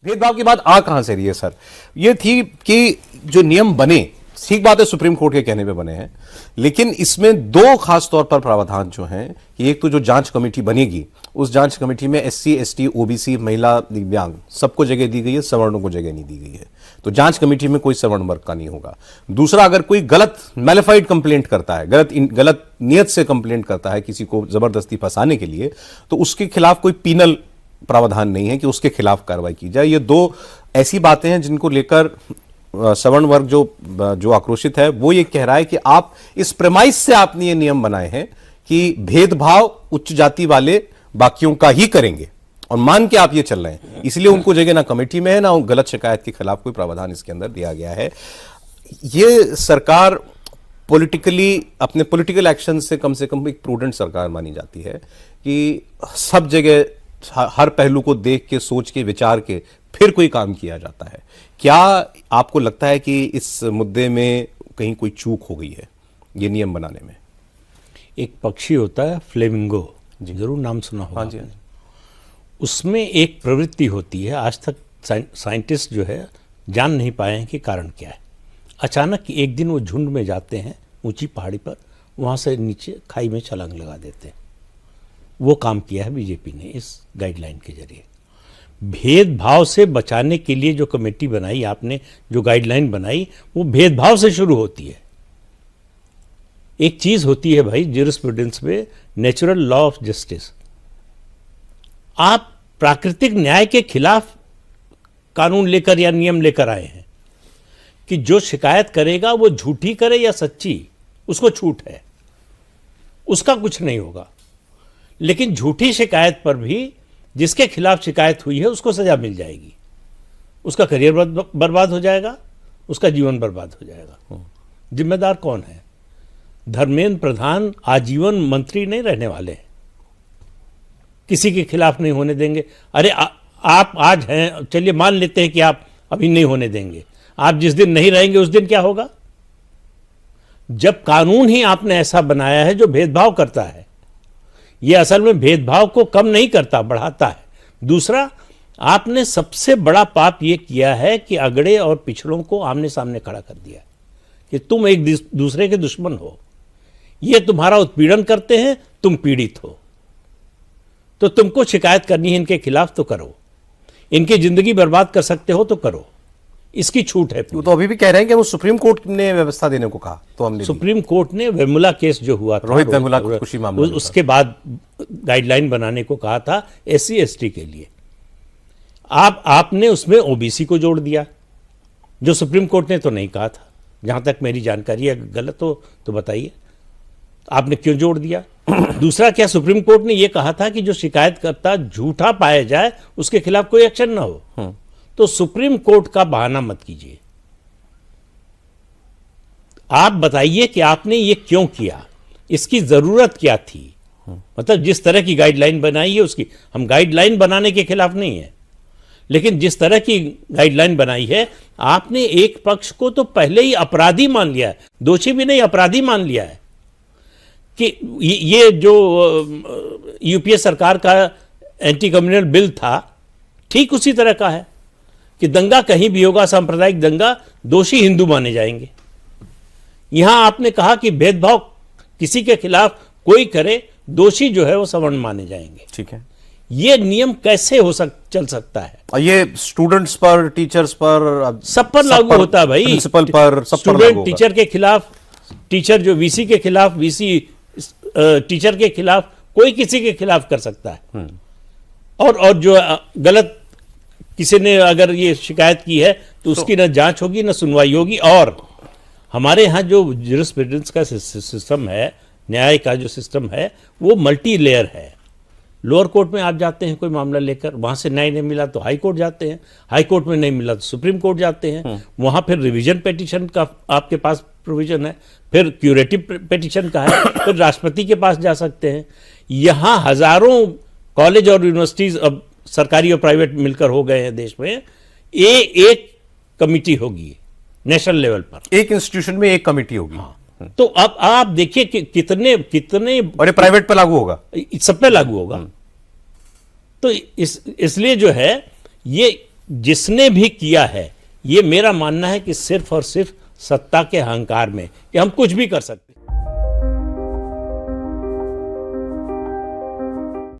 भेदभाव की बात आ कहां से रही है सर? ये थी कि जो नियम बने, ठीक बात है सुप्रीम कोर्ट के कहने पे बने हैं, लेकिन इसमें दो खास तौर पर प्रावधान जो हैं कि एक तो जो जांच कमेटी बनेगी, उस जांच कमेटी में एससी, एसटी, ओबीसी, महिला, दिव्यांग सबको जगह दी गई है, सवर्णों को जगह नहीं दी गई है। तो जांच कमेटी में कोई सवर्ण वर्ग का नहीं होगा। दूसरा, अगर कोई गलत मैलिफाइड कंप्लेंट करता है, गलत नियत से कंप्लेंट करता है किसी को जबरदस्ती फंसाने के लिए, तो उसके खिलाफ कोई पीनल प्रावधान नहीं है कि उसके खिलाफ कार्रवाई की जाए। ये दो ऐसी बातें हैं जिनको लेकर सवर्ण वर्ग जो आक्रोशित है वो ये कह रहा है कि आप इस प्रेमाइस से आपने ये नियम बनाए हैं कि भेदभाव उच्च जाति वाले बाकियों का ही करेंगे और मान के आप ये चल रहे हैं, इसलिए उनको जगह ना कमेटी में है ना गलत शिकायत के खिलाफ कोई प्रावधान इसके अंदर दिया गया है। ये सरकार पॉलिटिकली अपने पॉलिटिकल एक्शन से कम एक प्रूडेंट सरकार मानी जाती है कि सब जगह हर पहलू को देख के, सोच के, विचार के फिर कोई काम किया जाता है। क्या आपको लगता है कि इस मुद्दे में कहीं कोई चूक हो गई है ये नियम बनाने में? एक पक्षी होता है फ्लेमिंगो, जरूर नाम सुना होगा। हाँ जी। उसमें एक प्रवृत्ति होती है, आज तक साइंटिस्ट जो है जान नहीं पाए हैं कि कारण क्या है। अचानक एक दिन वो झुंड में जाते हैं ऊंची पहाड़ी पर, वहाँ से नीचे खाई में छलांग लगा देते हैं। वो काम किया है बीजेपी ने इस गाइडलाइन के जरिए। भेदभाव से बचाने के लिए जो कमेटी बनाई आपने, जो गाइडलाइन बनाई, वो भेदभाव से शुरू होती है। एक चीज होती है भाई ज्यूरिस्प्रूडेंस में, नेचुरल लॉ ऑफ जस्टिस। आप प्राकृतिक न्याय के खिलाफ कानून लेकर या नियम लेकर आए हैं कि जो शिकायत करेगा वो झूठी करे या सच्ची, उसको छूट है, उसका कुछ नहीं होगा। लेकिन झूठी शिकायत पर भी जिसके खिलाफ शिकायत हुई है उसको सजा मिल जाएगी, उसका करियर बर्बाद हो जाएगा, उसका जीवन बर्बाद हो जाएगा। जिम्मेदार कौन है? धर्मेंद्र प्रधान आजीवन मंत्री नहीं रहने वाले हैं, किसी के खिलाफ नहीं होने देंगे। अरे आप आज हैं, चलिए मान लेते हैं कि आप अभी नहीं होने देंगे, आप जिस दिन नहीं रहेंगे उस दिन क्या होगा? जब कानून ही आपने ऐसा बनाया है जो भेदभाव करता है, ये असल में भेदभाव को कम नहीं करता, बढ़ाता है। दूसरा, आपने सबसे बड़ा पाप ये किया है कि अगड़े और पिछड़ों को आमने सामने खड़ा कर दिया कि तुम एक दूसरे के दुश्मन हो, ये तुम्हारा उत्पीड़न करते हैं, तुम पीड़ित हो, तो तुमको शिकायत करनी है इनके खिलाफ तो करो, इनकी जिंदगी बर्बाद कर सकते हो तो करो, इसकी छूट है। तो अभी भी कह रहे हैं कि वो सुप्रीम कोर्ट ने व्यवस्था देने को कहा, तो हमने सुप्रीम कोर्ट ने वेमुला केस जो हुआ था, रोहित वेमुला खुशी मामला, उसके बाद गाइडलाइन बनाने को कहा था एससी एसटी के लिए। आपने उसमें ओबीसी को जोड़ दिया, जो सुप्रीम कोर्ट ने तो नहीं कहा था, जहां तक मेरी जानकारी है। गलत हो तो बताइए, आपने क्यों जोड़ दिया? दूसरा, क्या सुप्रीम कोर्ट ने यह कहा था कि जो शिकायतकर्ता झूठा पाया जाए उसके खिलाफ कोई एक्शन ना हो? तो सुप्रीम कोर्ट का बहाना मत कीजिए, आप बताइए कि आपने ये क्यों किया, इसकी जरूरत क्या थी। मतलब जिस तरह की गाइडलाइन बनाई है उसकी, हम गाइडलाइन बनाने के खिलाफ नहीं है, लेकिन जिस तरह की गाइडलाइन बनाई है, आपने एक पक्ष को तो पहले ही अपराधी मान लिया है, दोषी भी नहीं अपराधी मान लिया है कि ये जो यूपीए सरकार का एंटी कम्युनल बिल था ठीक उसी तरह का है कि दंगा कहीं भी होगा, सांप्रदायिक दंगा, दोषी हिंदू माने जाएंगे। यहां आपने कहा कि भेदभाव किसी के खिलाफ कोई करे, दोषी जो है वो सवर्ण माने जाएंगे। ठीक है, ये नियम कैसे चल सकता है? और ये स्टूडेंट्स पर, टीचर्स पर, सब पर लागू होता है भाई। प्रिंसिपल पर, सब पर स्टूडेंट टीचर के खिलाफ, टीचर जो वीसी के खिलाफ, वीसी टीचर के खिलाफ, कोई किसी के खिलाफ कर सकता है। और जो गलत किसी ने अगर ये शिकायत की है तो उसकी ना जांच होगी ना सुनवाई होगी। और हमारे यहाँ जो ज्यूरिस्प्रूडेंस का सिस्टम है, न्याय का जो सिस्टम है, वो मल्टी लेयर है। लोअर कोर्ट में आप जाते हैं कोई मामला लेकर, वहाँ से न्याय नहीं मिला तो हाई कोर्ट जाते हैं, हाई कोर्ट में नहीं मिला तो सुप्रीम कोर्ट जाते हैं, वहाँ फिर रिवीजन पिटीशन का आपके पास प्रोविजन है, फिर क्यूरेटिव पिटीशन का है, फिर राष्ट्रपति के पास जा सकते हैं। यहाँ हजारों कॉलेज और यूनिवर्सिटीज अब सरकारी और प्राइवेट मिलकर हो गए हैं देश में, एक कमिटी होगी नेशनल लेवल पर, एक इंस्टीट्यूशन में एक कमिटी होगी। तो अब आप देखिए कि कितने और ये प्राइवेट पे लागू होगा, सब पे लागू होगा। तो इसलिए जो है ये जिसने भी किया है, ये मेरा मानना है कि सिर्फ और सिर्फ सत्ता के अहंकार में कि हम कुछ भी कर सकते हैं।